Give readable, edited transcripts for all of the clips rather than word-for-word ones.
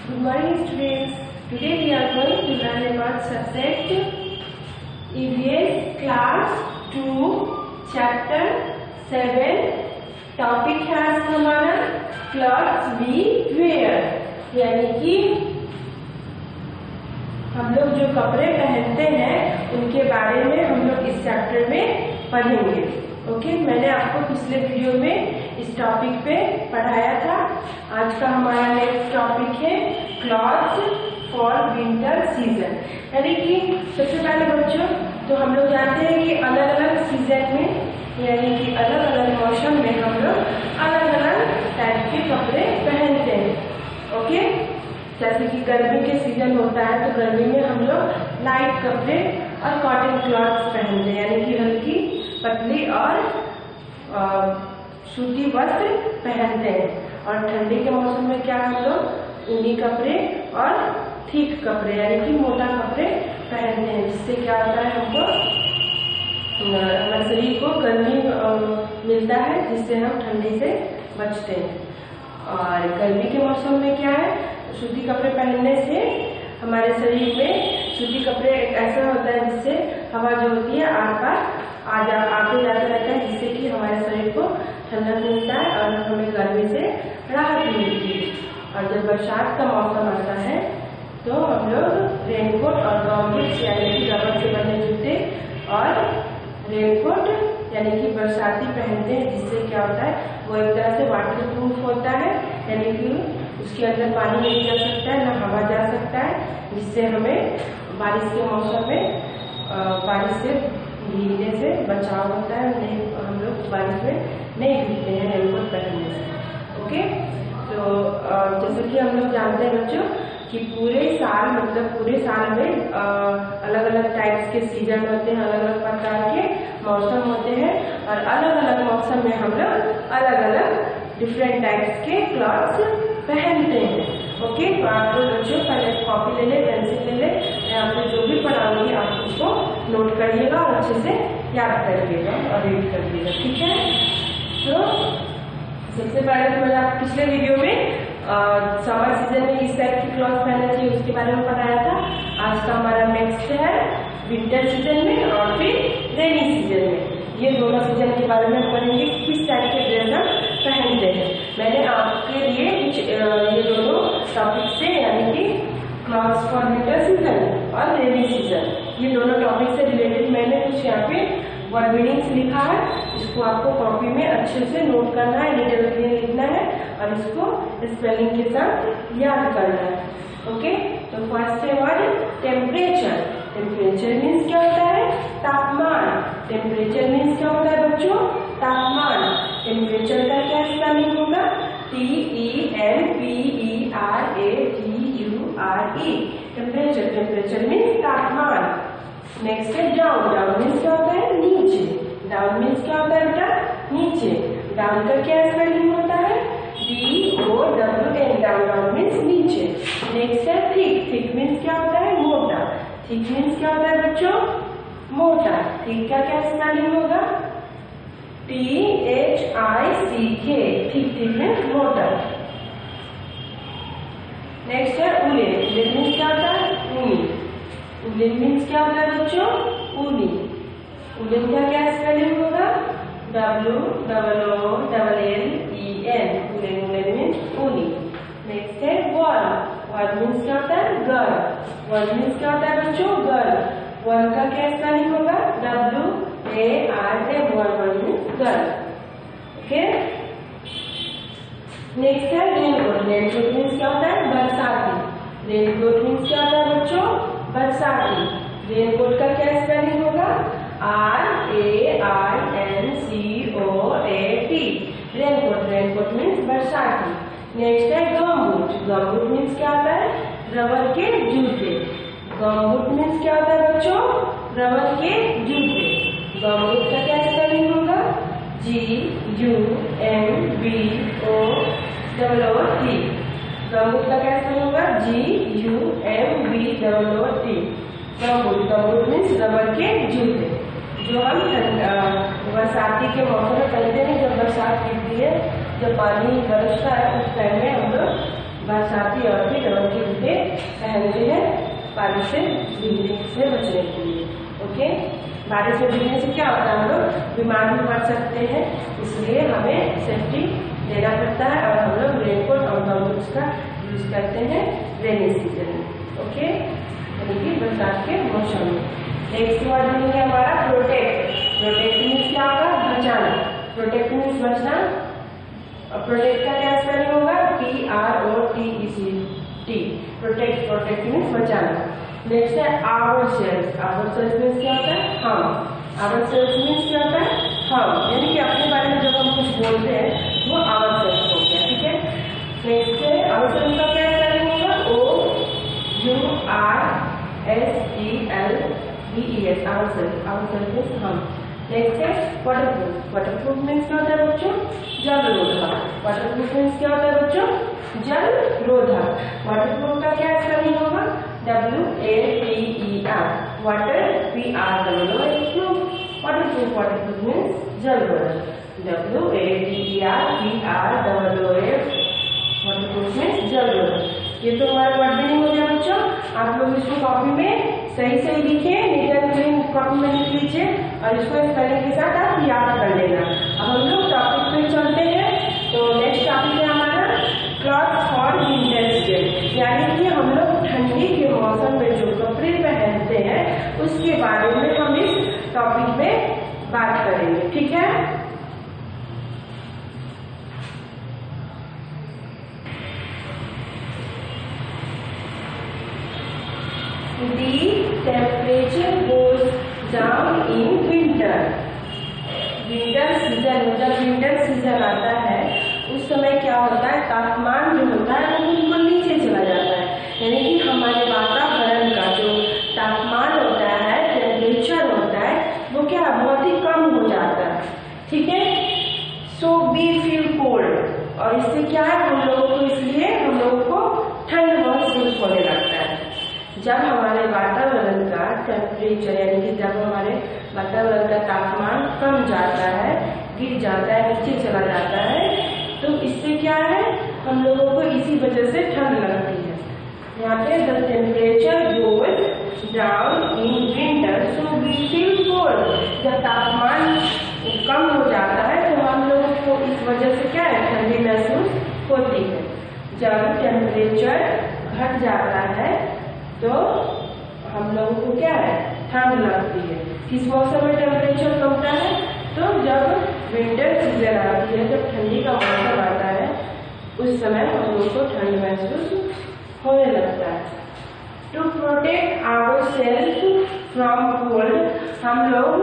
Good morning students. Today we are going to learn about subject EVS class 2 chapter 7. Topic है आज हमारा clothes we where, यानी कि हम लोग जो कपड़े पहनते हैं उनके बारे में हम लोग इस चैप्टर में पढ़ेंगे। ओके, मैंने आपको पिछले वीडियो में इस टॉपिक पे पढ़ाया था। आज का हमारा नेक्स्ट टॉपिक है क्लॉथ्स फॉर विंटर सीजन, यानी कि सबसे पहले बच्चों तो हम लोग जानते हैं कि अलग अलग सीजन में यानी कि अलग अलग मौसम में हम लोग अलग अलग टाइप के कपड़े पहनते हैं। ओके, जैसे कि गर्मी के सीजन होता है तो गर्मी में हम लोग लाइट कपड़े और कॉटन क्लॉथ्स पहनते हैं, यानी कि हल्की पतली और सूती वस्त्र पहनते हैं। और ठंडी के मौसम में क्या हम लोग ऊनी कपड़े और थिक कपड़े यानी कि मोटा कपड़े पहनते हैं, जिससे क्या होता है हमको हमारे शरीर को गर्मी मिलता है, जिससे हम ठंडी से बचते हैं। और गर्मी के मौसम में क्या है, सूती कपड़े पहनने से हमारे शरीर में सूती कपड़े एक ऐसा होता है जिससे हवा जो होती है आर पार आते जाते रहता है, जिससे कि हमारे शरीर को ठंडक मिलता है और हमें गर्मी से राहत मिलती है। और जब बरसात का मौसम आता है तो हम लोग रेनकोट और गॉगल्स यानी कि रबर से बने जूते और रेनकोट यानी कि बरसाती पहनते हैं, जिससे क्या होता है वो एक तरह से वाटर प्रूफ होता है, यानी कि उसके अंदर पानी नहीं जा सकता है, ना हवा जा सकता है, जिससे हमें बारिश के मौसम में बारिश से भीगने से बचाव होता है। नहीं, हम लोग बारिश में नहीं भीगते हैं रेनकोट पहनने से। ओके, तो जैसे कि हम लोग जानते हैं बच्चों कि पूरे साल पूरे साल में अलग अलग टाइप्स के सीजन होते हैं, अलग अलग प्रकार के मौसम होते हैं और अलग अलग मौसम में हम लोग अलग अलग डिफरेंट टाइप्स के क्लॉथ्स पहनते हैं। ओके, तो आप लोग बच्चों पहले कॉपी ले ले, पेंसिल ले ले, मैं आपको जो भी पढ़ाऊंगी आप उसको नोट करिएगा और अच्छे से याद करिएगा और रीड करिएगा, ठीक है। तो सबसे पहले तो मैंने आपको पिछले वीडियो में समर सीजन में किस टाइप की क्लॉथ पहनना चाहिए उसके बारे में पढ़ाया था। आज का हमारा नेक्स्ट है विंटर सीजन में और फिर रेनी सीजन में। ये दोनों सीजन के बारे में पढ़ेंगे, किस टाइप के ड्रेस हम पहनते हैं। मैंने आपके लिए कुछ ये दोनों टॉपिक से यानी कि क्लॉथ्स फॉर विंटर सीजन और रेनी सीजन, ये दोनों टॉपिक से रिलेटेड मैंने कुछ यहाँ पे वर्ड मीनिंग्स लिखा है। इसको आपको कॉपी में अच्छे से नोट करना है, डिटेल में लिखना है और इसको स्पेलिंग के साथ याद करना है। ओके, तो फर्स्ट है वर्ड टेम्परेचर। टेम्परेचर मीन्स क्या होता है, तापमान। टेम्परेचर मीन्स क्या होता है बच्चों, तापमान। टेम्परेचर का क्या स्पेलिंग होगा, TEMPERATURE। टेम्परेचर, टेम्परेचर मीन्स तापमान। नेक्स्ट है डाउन। डाउन मीन्स क्या होता है, नीचे। डाउन मीन्स क्या होता है बेटा, नीचे। डाउन का क्या स्पेलिंग होता है, DOWN। डाउन, डाउन मीन्स नीचे। नेक्स्ट है थिक। थिक मीन्स क्या होता है, मोटा। थिक मीन्स क्या होता है बच्चों, मोटा। थिक का क्या स्पेलिंग होगा, THICK। थिक, थिक मीन्स मोटा। नेक्स्ट है उलेन। उलेन मीन्स क्या होता है, ऊनी। उलेन मीन्स क्या होता है बच्चों, ऊनी। उलेन का क्या स्पेलिंग होगा, WOOLLEN। उलेन, उलेन मीन्स ऊनी। नेक्स्ट है वॉल। वॉल मीन्स क्या होता है, गर्ल। वॉल मीन्स क्या होता है बच्चों, गर्ल। वॉल का क्या स्पेलिंग होगा, WARM। Wall means girl. Okay, next है रेनकोट। रेनकोट मीन्स क्या होता है, बरसाती। रेनकोट मीन्स क्या होता है बच्चों, बरसाती। रेनकोट का क्या स्पेलिंग होगा, RAINCOAT। रेनकोट, रेनकोट मीन्स बरसाती। नेक्स्ट है गमबूट। गमबूट मीन्स क्या होता है, रबर के जूते। गमबूट मीन्स क्या होता है बच्चों, रबर के जूते। गमबूट का क्या स्पेलिंग होगा, GUMBOOT। गमबूट का क्या स्पेलिंग होगा, GUMBOOT। Gumboot, gumboot means rubber के जूते जो हम बरसाती के मौसम में पहनते हैं। जब बरसात गिरती है, जब पानी बरसता है उस टाइम में हम लोग बरसाती और भी रबर के जूते पहनते हैं बारिश से भीगने से बचने के लिए। ओके, बारिश में भीगने से क्या होता है, हम लोग बीमार भी पड़ सकते हैं, इसलिए हमें सेफ्टी लेना पड़ता है और हम लोग रेनकोट और गमबूट्स का यूज करते हैं रेनी सीजन में। ओके, यानी कि बरसात के मौसम में। नेक्स्ट वर्ड है हमारा प्रोटेक्ट। प्रोटेक्ट मीन्स क्या होगा, बचाना। प्रोटेक्ट मीन्स बचना और प्रोटेक्ट का क्या स्पेलिंग होगा, PROTECT। प्रोटेक्ट, प्रोटेक्ट मीन्स बचाना। नेक्स्ट है आवरसेल्फ। आवरसेल्फ मीन्स क्या होता है, हम। आवरसेल्फ मीन्स क्या होता है, हम, यानी कि अपने बारे में जब हम कुछ बोलते हैं वो आवरसेल्फ हो गया। ठीक है, नेक्स्ट है आवरसेल्फ का क्या स्पेलिंग होगा, OURSELVES। आवरसेल्फ, आवरसेल्फ मीन्स हम। नेक्स्ट है वाटरप्रूफ। वाटरप्रूफ मीन्स क्या होता है बच्चों, जल रोधक। वाटरप्रूफ मीन्स क्या होता है बच्चों, जल रोधक। वाटरप्रूफ का क्या स्पेलिंग होगा, WATER। Water PROOF। Waterproof, waterproof means जल रोधक, WATER वाटरप्रूफ मीन्स जल रोधक। ये तो हमारा वर्ड मीनिंग हो गया बच्चों। आप लोग इसको कॉपी में सही सही लिखे, नीट एंड क्लीन कॉपी में लिख लीजिए और इसको स्पेलिंग के साथ आप याद कर लेना। अब हम लोग टॉपिक पे चलते हैं। तो नेक्स्ट टॉपिक है हमारा क्लॉथ्स फॉर विंटर सीजन, यानी कि हम लोग ठंडी के मौसम में जो कपड़े पहनते हैं उसके बारे में हम इस टॉपिक में बात करेंगे। ठीक है, The temperature goes down in winter. Winter season, जब विंटर सीजन आता है उस समय क्या होता है, तापमान जो होता है वो बिल्कुल नीचे चला जाता है, यानी कि हमारे वातावरण का जो तापमान होता है, टेम्परेचर होता है, वो क्या बहुत ही कम हो जाता है। ठीक है, सो वी फील कोल्ड। और इससे क्या है, हम लोगों को, इसलिए हम लोगों को ठंड महसूस होने लगता है। जब हमारे वातावरण का टेम्परेचर, यानी कि जब हमारे वातावरण का तापमान कम जाता है, गिर जाता है, नीचे चला जाता है, तो इससे क्या है, हम लोगों को इसी वजह से ठंड लगती है। यहाँ पे the temperature goes down in winter so we feel cold. जब तापमान कम हो जाता है तो हम लोगों को इस वजह से क्या है, ठंडी महसूस होती है। जब टेम्परेचर घट जाता है तो हम लोगों को क्या है, ठंड लगती है। किस मौसम में टेम्परेचर कमता है, तो जब विंटर सीजन आती है, जब ठंडी का मौसम आता है, उस समय हम लोगों को ठंड महसूस होने लगता है। To protect ourselves from cold, हम लोग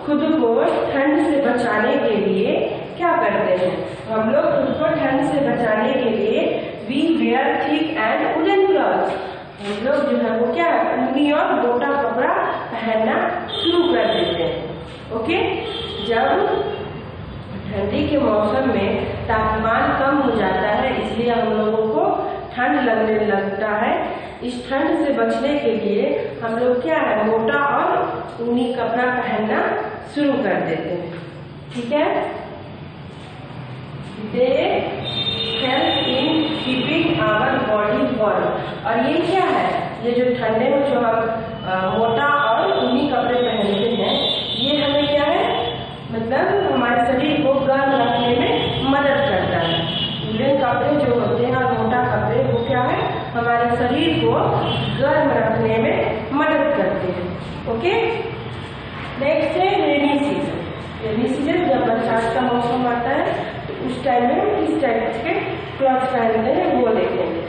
खुद को ठंड से बचाने के लिए क्या करते हैं, हम लोग खुद को ठंड से बचाने के लिए we wear thick and woollen clothes. हम लोग जो है वो क्या है, ऊनी और मोटा कपड़ा पहनना शुरू कर देते हैं। ओके, जब ठंडी के मौसम में तापमान कम हो जाता है, इसलिए हम लोगों को ठंड लगने लगता है। इस ठंड से बचने के लिए हम लोग क्या है, मोटा और ऊनी कपड़ा पहनना शुरू कर देते हैं। ठीक है, they help in keeping our body warm. और ये क्या है, ये जो ठंडे में जो हम मोटा और ऊनी कपड़े पहनते हैं, ये हमें क्या है, मतलब हमारे शरीर को गर्म रखने में मदद करता है। ऊनी कपड़े जो होते हैं और मोटा कपड़े, वो क्या है, हमारे शरीर को गर्म रखने में मदद करते हैं। ओके, नेक्स्ट है रेनी सीजन। रेनी सीजन जब बरसात का मौसम आता है तो उस टाइम में किस टाइप के क्लॉथ पहनते हैं वो देखेंगे।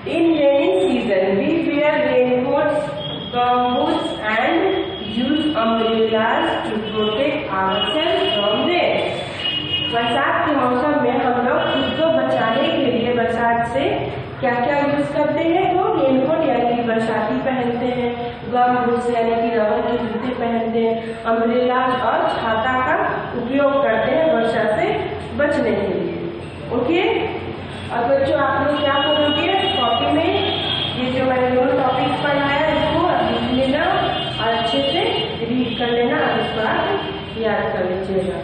In rainy season we wear raincoats, gumboots and use umbrellas to protect ourselves from rain. बरसात के मौसम में हम लोग खुद को बचाने के लिए बरसात से क्या क्या यूज करते हैं, तो रेनकोट यानी कि बरसाती पहनते हैं, गमबूट्स यानी कि रबर के जूते पहनते हैं, अम्ब्रेला और छाता का उपयोग करते हैं वर्षा से बचने के लिए। ओके, और बच्चों आप लोग क्या करोगे, कॉपी में ये जो मैंने दोनों टॉपिक पढ़ाया इसको लिख लेना और अच्छे से रीड कर लेना और इसको आप याद कर लीजिएगा।